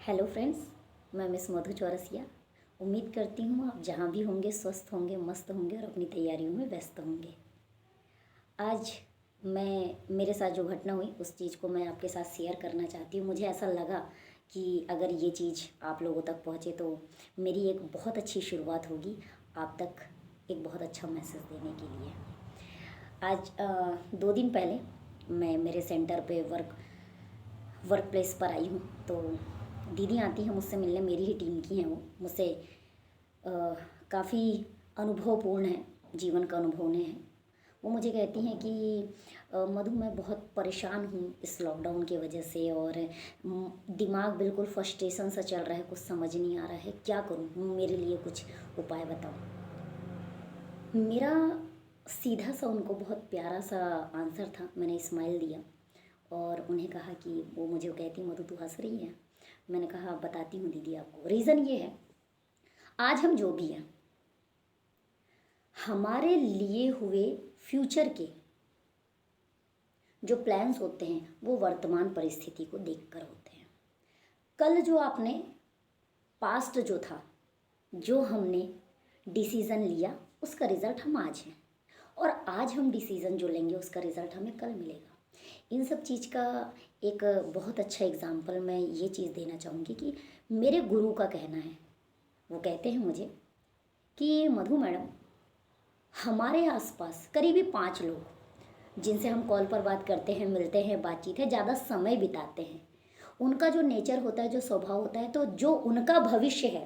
Hello friends, मैं miss मधु चौरसिया। उम्मीद करती हूँ आप जहाँ भी होंगे स्वस्थ होंगे, मस्त होंगे और अपनी तैयारियों में व्यस्त होंगे। आज मेरे साथ जो घटना हुई उस चीज़ को मैं आपके साथ शेयर करना चाहती हूँ। मुझे ऐसा लगा कि अगर ये चीज़ आप लोगों तक पहुँचे तो मेरी एक बहुत अच्छी शुरुआत होगी आप तक एक बहुत अच्छा मैसेज देने के लिए। आज 2 दिन पहले मैं मेरे सेंटर पे वर्क प्लेस पर आई हूँ। तो दीदी आती हैं मुझसे मिलने, मेरी ही टीम की हैं। वो मुझसे काफ़ी अनुभवपूर्ण है, जीवन का अनुभव उन्हें है। वो मुझे कहती हैं कि मधु, मैं बहुत परेशान हूँ इस लॉकडाउन की वजह से और दिमाग बिल्कुल फ्रस्ट्रेशन सा चल रहा है, कुछ समझ नहीं आ रहा है, क्या करूँ, मेरे लिए कुछ उपाय बताओ। मेरा सीधा सा उनको बहुत प्यारा सा आंसर था। मैंने स्माइल दिया और उन्हें कहा कि वो मुझे कहती, मधु तू हंस रही है। मैंने कहा बताती हूँ दीदी आपको। रीज़न ये है, आज हम जो भी हैं, हमारे लिए हुए फ्यूचर के जो प्लान्स होते हैं वो वर्तमान परिस्थिति को देखकर होते हैं। कल जो आपने पास्ट जो था, जो हमने डिसीज़न लिया, उसका रिज़ल्ट हम आज हैं, और आज हम डिसीज़न जो लेंगे उसका रिज़ल्ट हमें कल मिलेगा। इन सब चीज़ का एक बहुत अच्छा एग्जाम्पल मैं ये चीज़ देना चाहूँगी कि मेरे गुरु का कहना है। वो कहते हैं मुझे कि मधु मैडम, हमारे आसपास करीबी 5 लोग जिनसे हम कॉल पर बात करते हैं, मिलते हैं, बातचीत है, ज़्यादा समय बिताते हैं, उनका जो नेचर होता है, जो स्वभाव होता है, तो जो उनका भविष्य है,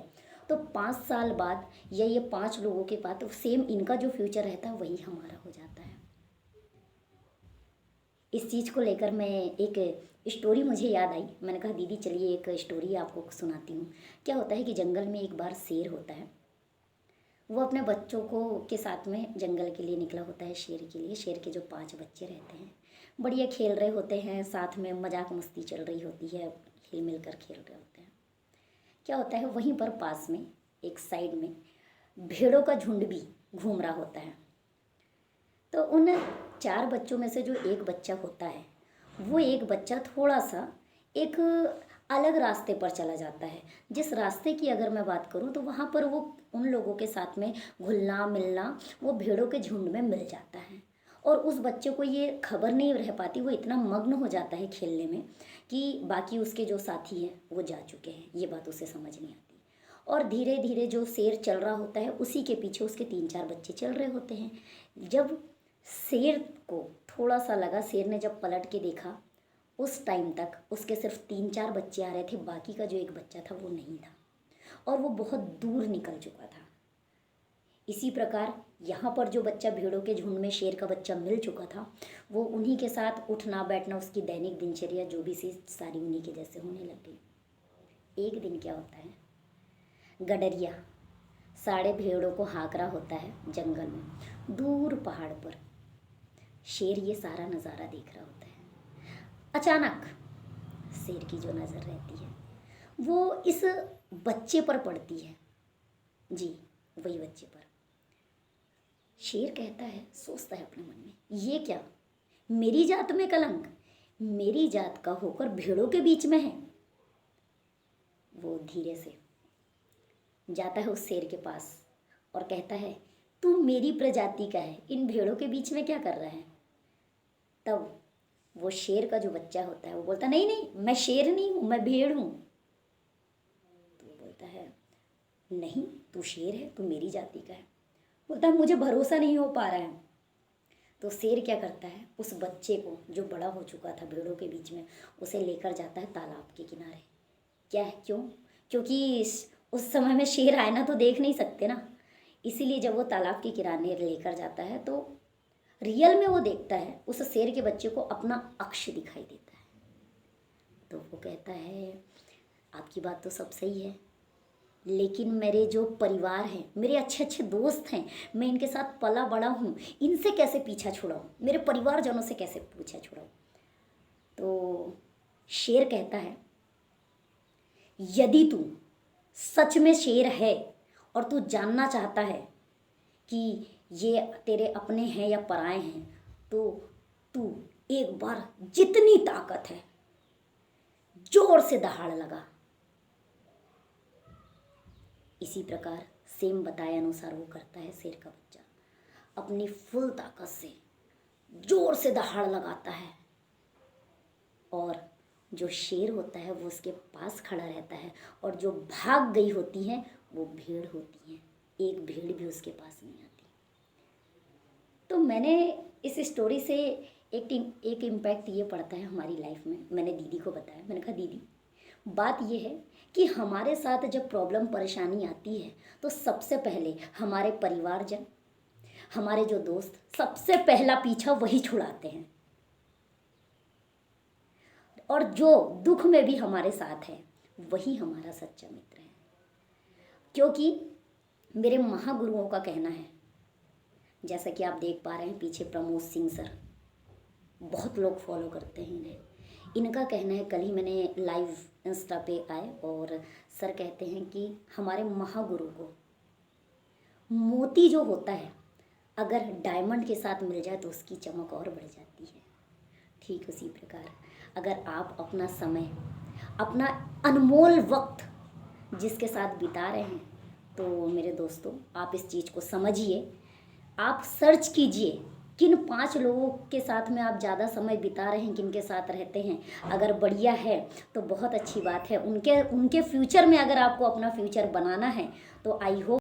तो 5 साल बाद या ये 5 लोगों के बाद तो सेम इनका जो फ्यूचर रहता है वही हमारा हो जाता है। इस चीज़ को लेकर मैं एक स्टोरी मुझे याद आई। मैंने कहा दीदी चलिए एक स्टोरी आपको सुनाती हूँ। क्या होता है कि जंगल में एक बार शेर होता है। वो अपने बच्चों को के साथ में जंगल के लिए निकला होता है, शेर के लिए। शेर के जो 5 बच्चे रहते हैं, बढ़िया खेल रहे होते हैं, साथ में मजाक मस्ती चल रही होती है, हिल मिल कर खेल रहे होते हैं। क्या होता है, वहीं पर पास में एक साइड में भेड़ों का झुंड भी घूम रहा होता है। तो उन 4 बच्चों में से जो एक बच्चा होता है, वो एक बच्चा थोड़ा सा एक अलग रास्ते पर चला जाता है। जिस रास्ते की अगर मैं बात करूं तो वहाँ पर वो उन लोगों के साथ में घुलना मिलना, वो भेड़ों के झुंड में मिल जाता है। और उस बच्चे को ये खबर नहीं रह पाती, वो इतना मग्न हो जाता है खेलने में कि बाकी उसके जो साथी हैं वो जा चुके हैं, ये बात उसे समझ नहीं आती। और धीरे धीरे जो शेर चल रहा होता है उसी के पीछे उसके 3-4 बच्चे चल रहे होते हैं। जब शेर को थोड़ा सा लगा, शेर ने जब पलट के देखा, उस टाइम तक उसके सिर्फ 3-4 बच्चे आ रहे थे, बाकी का जो एक बच्चा था वो नहीं था और वो बहुत दूर निकल चुका था। इसी प्रकार यहाँ पर जो बच्चा भेड़ों के झुंड में शेर का बच्चा मिल चुका था, वो उन्हीं के साथ उठना बैठना, उसकी दैनिक दिनचर्या जो भी सी सारी उन्हीं के जैसे होने लग गई। एक दिन क्या होता है, गडरिया साढ़े भेड़ों को हाँक रहा होता है जंगल में, दूर पहाड़ पर। शेर ये सारा नज़ारा देख रहा होता है। अचानक शेर की जो नज़र रहती है वो इस बच्चे पर पड़ती है। जी, वही बच्चे पर। शेर कहता है, सोचता है अपने मन में, ये क्या, मेरी जात में कलंक, मेरी जात का होकर भेड़ों के बीच में है। वो धीरे से जाता है उस शेर के पास और कहता है, तू मेरी प्रजाति का है, इन भेड़ों के बीच में क्या कर रहा है। तब वो शेर का जो बच्चा होता है वो बोलता, नहीं नहीं, मैं शेर नहीं हूँ, मैं भेड़ हूँ। तो वो बोलता है, नहीं तू शेर है, तू मेरी जाति का है। बोलता है, मुझे भरोसा नहीं हो पा रहा है। तो शेर क्या करता है, उस बच्चे को जो बड़ा हो चुका था भेड़ों के बीच में, उसे लेकर जाता है तालाब के किनारे। क्या है, क्यों, क्योंकि उस समय में शेर आए ना तो देख नहीं सकते ना, इसीलिए जब वो तालाब के किनारे लेकर जाता है तो रियल में वो देखता है उस शेर के बच्चे को अपना अक्ष दिखाई देता है। तो वो कहता है, आपकी बात तो सब सही है, लेकिन मेरे जो परिवार हैं, मेरे अच्छे अच्छे दोस्त हैं, मैं इनके साथ पला बड़ा हूँ, इनसे कैसे पीछा छुड़ाऊँ, मेरे परिवारजनों से कैसे पीछा छुड़ाऊँ। तो शेर कहता है, यदि तू सच में शेर है और तू जानना चाहता है कि ये तेरे अपने हैं या पराए हैं, तो तू एक बार जितनी ताकत है जोर से दहाड़ लगा, इसी प्रकार सेम बताए अनुसार वो करता है। शेर का बच्चा अपनी फुल ताकत से जोर से दहाड़ लगाता है और जो शेर होता है वो उसके पास खड़ा रहता है और जो भाग गई होती हैं वो भेड़ होती हैं, एक भेड़ भी उसके पास नहीं आती। तो मैंने इस स्टोरी से एक इम्पैक्ट ये पड़ता है हमारी लाइफ में। मैंने दीदी को बताया, मैंने कहा दीदी बात ये है कि हमारे साथ जब प्रॉब्लम परेशानी आती है तो सबसे पहले हमारे परिवारजन, हमारे जो दोस्त, सबसे पहला पीछा वही छुड़ाते हैं और जो दुख में भी हमारे साथ है वही हमारा सच्चा मित्र है। क्योंकि मेरे महागुरुओं का कहना है, जैसा कि आप देख पा रहे हैं पीछे प्रमोद सिंह सर, बहुत लोग फॉलो करते हैं इन्हें। इनका कहना है, कल ही मैंने लाइव इंस्टा पे आए और सर कहते हैं कि हमारे महागुरु को मोती जो होता है अगर डायमंड के साथ मिल जाए तो उसकी चमक और बढ़ जाती है। ठीक उसी प्रकार अगर आप अपना समय, अपना अनमोल वक्त जिसके साथ बिता रहे हैं तो मेरे दोस्तों आप इस चीज़ को समझिए। आप सर्च कीजिए किन 5 लोगों के साथ में आप ज़्यादा समय बिता रहे हैं, किन के साथ रहते हैं। अगर बढ़िया है तो बहुत अच्छी बात है। उनके फ्यूचर में अगर आपको अपना फ्यूचर बनाना है तो आई होप